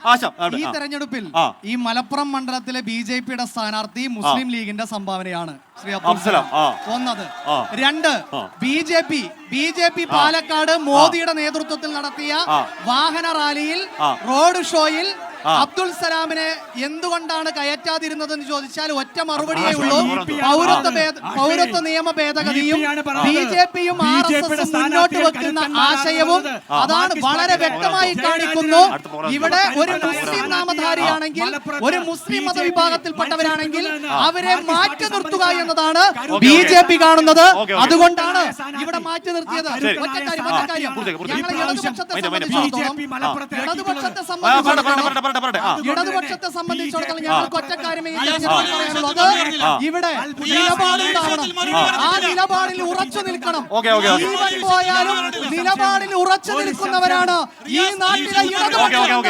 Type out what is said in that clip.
കാര്യം ഈ തെരഞ്ഞെടുപ്പിൽ ഈ മലപ്പുറം മണ്ഡലത്തിലെ ബിജെപിയുടെ സ്ഥാനാർത്ഥി മുസ്ലിം ലീഗിന്റെ സംഭാവനയാണ് ശ്രീ അബ്ദുൽ സലാം. ഒന്നത്. രണ്ട്, ബിജെപി പാലക്കാട് മോദിയുടെ നേതൃത്വത്തിൽ നടത്തിയ വാഹന റാലിയിൽ റോഡ് ഷോയിൽ അബ്ദുൽ സലാമിനെ എന്തുകൊണ്ടാണ് കയറ്റാതിരുന്നതെന്ന് ചോദിച്ചാൽ ഒറ്റ മറുപടിയേ ഉള്ളൂ. പൗരത്വ നിയമ ഭേദഗതിയും ബിജെപിയും RSS മുന്നോട്ട് വെക്കുന്ന ആശയവും അതാണ് വളരെ വ്യക്തമായി കാണിക്കുന്നു. ഇവിടെ ഒരു മുസ്ലിം നാമധാരിയാണെങ്കിൽ, ഒരു മുസ്ലിം മതവിഭാഗത്തിൽപ്പെട്ടവരാണെങ്കിൽ അവരെ മാറ്റി നിർത്തുക എന്നതാണ് ബിജെപി കാണുന്നത്. അതുകൊണ്ടാണ് ഇവിടെ മാറ്റി നിർത്തിയത്. ഒറ്റ കാര്യം ഇടതുപക്ഷത്തെ സംബന്ധിച്ചിടത്തോളം ഞങ്ങൾക്ക് ഒറ്റ കാര്യമേ പറയാനുള്ളത്, ഇവിടെ നിലപാടുണ്ടാവണം. ആ നിലപാടിൽ ഉറച്ചു നിൽക്കണം. ജീവൻ പോയാലും നിലപാടിൽ ഉറച്ചു നിൽക്കുന്നവരാണ് ഈ നാട്ടിലെ ഇടതുപക്ഷം.